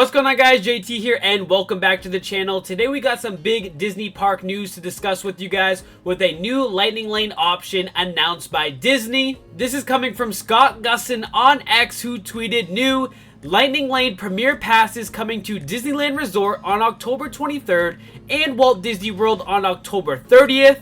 What's going on, guys? JT here and welcome back to the channel. Today we got some big Disney park news to discuss with you guys with a new Lightning Lane option announced by Disney. This is coming from Scott Gusson on X, who tweeted new Lightning Lane Premier Passes coming to Disneyland Resort on October 23rd and Walt Disney World on October 30th.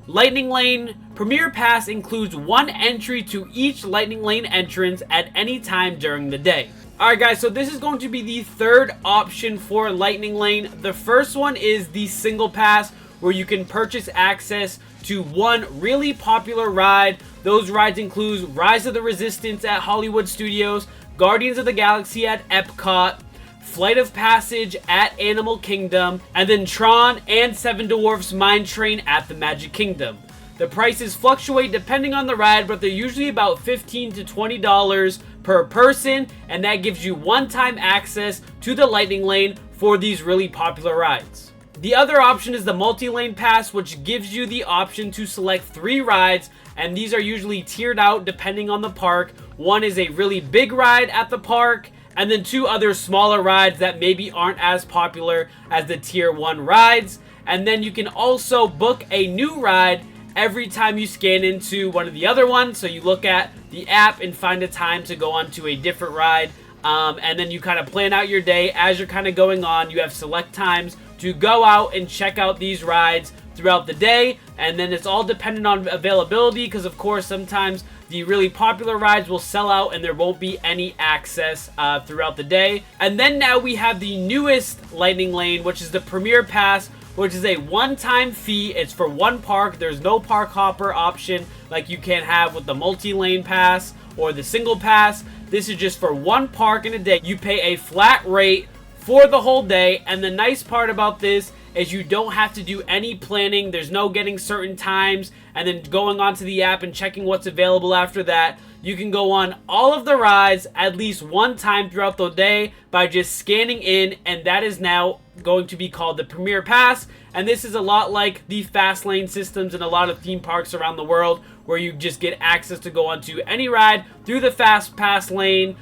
Lightning Lane Premier Pass includes one entry to each Lightning Lane entrance at any time during the day. Alright guys, so this is going to be the third option for Lightning Lane. The first one is the single pass, where you can purchase access to one really popular ride. Those rides include Rise of the Resistance at Hollywood Studios, Guardians of the Galaxy at Epcot, Flight of Passage at Animal Kingdom, and then Tron and Seven Dwarfs Mine Train at the Magic Kingdom. The prices fluctuate depending on the ride, but they're usually about $15 to $20 per person, and that gives you one-time access to the Lightning Lane for these really popular rides. The other option is the multi-lane pass, which gives you the option to select 3 rides, and these are usually tiered out depending on the park. One is a really big ride at the park, and then 2 other smaller rides that maybe aren't as popular as the tier 1 rides. And then you can also book a new ride every time you scan into one of the other ones. So you look at the app and find a time to go on to a different ride, and then you kind of plan out your day as you're kind of going on. You have select times to go out and check out these rides throughout the day, and then it's all dependent on availability, because of course sometimes the really popular rides will sell out and there won't be any access throughout the day. And then now we have the newest Lightning Lane, which is the Premier Pass, which is a one-time fee. It's for one park. There's no park hopper option like you can have with the multi-lane pass or the single pass. This is just for one park in a day. You pay a flat rate for the whole day, and the nice part about this is you don't have to do any planning. There's no getting certain times and then going onto the app and checking what's available after that. You can go on all of the rides at least one time throughout the day by just scanning in, and that is now going to be called the Premier Pass. And this is a lot like the fast lane systems in a lot of theme parks around the world, where you just get access to go onto any ride through the fast pass lane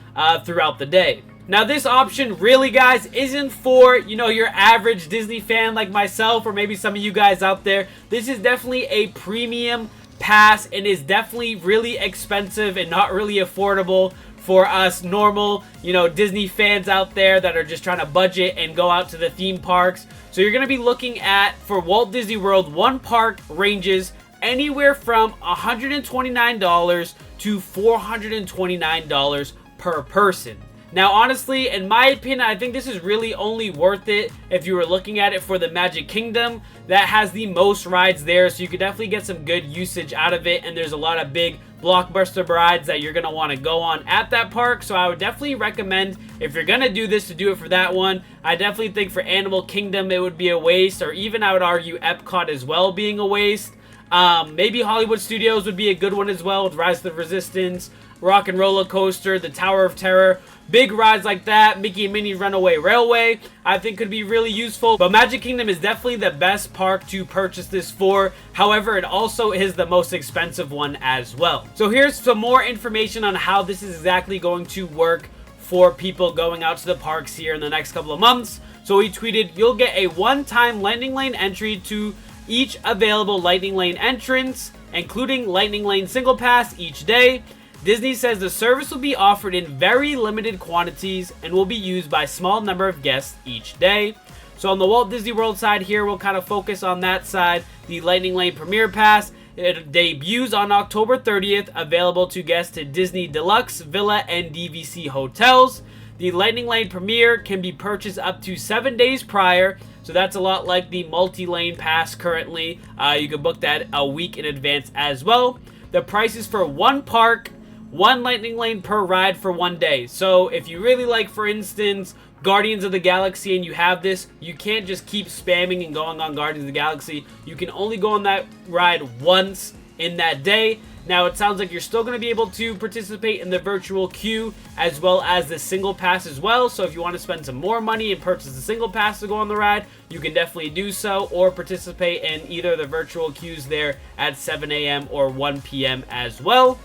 throughout the day. Now this option really, guys, isn't for, your average Disney fan like myself or maybe some of you guys out there. This is definitely a premium pass and is definitely really expensive and not really affordable for us normal, Disney fans out there that are just trying to budget and go out to the theme parks. So you're going to be looking at, for Walt Disney World, one park ranges anywhere from $129 to $429 per person. Now, honestly, in my opinion, I think this is really only worth it if you were looking at it for the Magic Kingdom. That has the most rides there, so you could definitely get some good usage out of it, and there's a lot of big blockbuster rides that you're going to want to go on at that park. So I would definitely recommend, if you're going to do this, to do it for that one. I definitely think for Animal Kingdom it would be a waste, or even I would argue Epcot as well being a waste. Maybe Hollywood Studios would be a good one as well, with Rise of the Resistance, Rock and Roller Coaster, the Tower of Terror. Big rides like that, Mickey and Minnie Runaway Railway, I think could be really useful. But Magic Kingdom is definitely the best park to purchase this for. However, it also is the most expensive one as well. So here's some more information on how this is exactly going to work for people going out to the parks here in the next couple of months. So he tweeted, you'll get a one-time Lightning Lane entry to each available Lightning Lane entrance, including Lightning Lane Single Pass each day. Disney says the service will be offered in very limited quantities and will be used by a small number of guests each day. So on the Walt Disney World side here, we'll kind of focus on that side. The Lightning Lane Premier Pass, it debuts on October 30th, available to guests to Disney Deluxe, Villa, and DVC hotels. The Lightning Lane Premier can be purchased up to 7 days prior, so that's a lot like the multi-lane pass currently. You can book that a week in advance as well. The price is for one park, one Lightning Lane per ride for one day. So if you really like, for instance, Guardians of the Galaxy and you have this, you can't just keep spamming and going on Guardians of the Galaxy. You can only go on that ride once in that day. Now, it sounds like you're still going to be able to participate in the virtual queue as well as the single pass as well. So if you want to spend some more money and purchase the single pass to go on the ride, you can definitely do so, or participate in either the virtual queues there at 7 a.m. or 1 p.m. as well.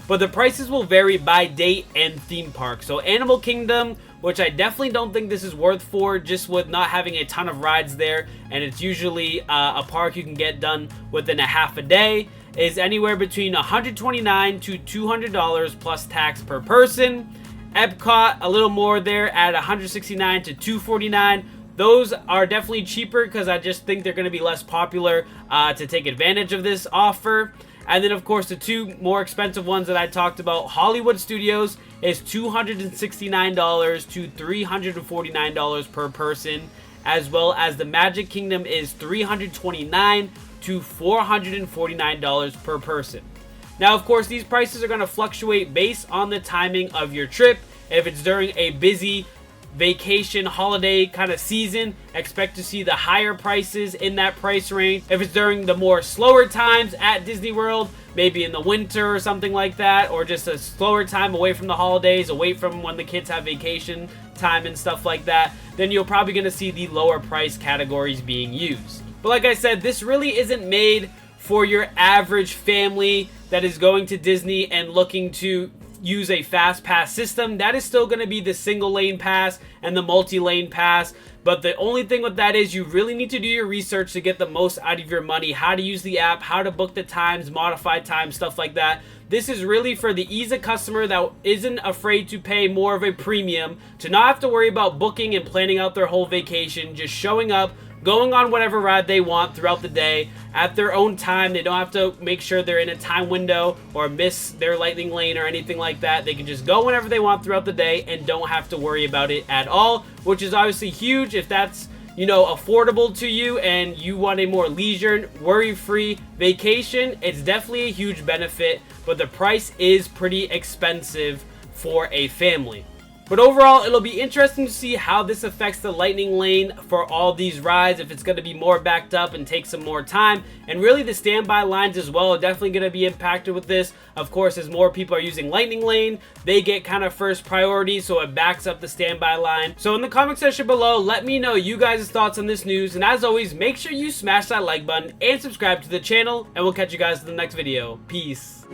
but the prices will vary by date and theme park. So Animal Kingdom, which I definitely don't think this is worth for, just with not having a ton of rides there, and it's usually a park you can get done within a half a day, is anywhere between $129 to $200 plus tax per person. Epcot, a little more there at $169 to $249. Those are definitely cheaper because I just think they're going to be less popular to take advantage of this offer. And then, of course, the two more expensive ones that I talked about, Hollywood Studios is $269 to $349 per person, as well as the Magic Kingdom is $329 to $449 per person. Now, of course, these prices are going to fluctuate based on the timing of your trip. If it's during a busy vacation holiday kind of season, expect to see the higher prices in that price range. If it's during the more slower times at Disney World, maybe in the winter or something like that, or just a slower time away from the holidays, away from when the kids have vacation time and stuff like that, then you're probably going to see the lower price categories being used. But like I said, this really isn't made for your average family that is going to Disney and looking to use a fast pass system. That is still going to be the single lane pass and the multi-lane pass, but the only thing with that is you really need to do your research to get the most out of your money, how to use the app, how to book the times, modify times, stuff like that. This is really for the ease of customer that isn't afraid to pay more of a premium, to not have to worry about booking and planning out their whole vacation, just showing up, going on whatever ride they want throughout the day at their own time. They don't have to make sure they're in a time window or miss their lightning lane or anything like that. They can just go whenever they want throughout the day and don't have to worry about it at all, which is obviously huge if that's, you know, affordable to you and you want a more leisure, worry-free vacation. It's definitely a huge benefit, but the price is pretty expensive for a family. But overall, it'll be interesting to see how this affects the lightning lane for all these rides, if it's going to be more backed up and take some more time. And really the standby lines as well are definitely going to be impacted with this. Of course, as more people are using lightning lane, they get kind of first priority, so it backs up the standby line. So in the comment section below, let me know you guys' thoughts on this news. And as always, make sure you smash that like button and subscribe to the channel, and we'll catch you guys in the next video. Peace.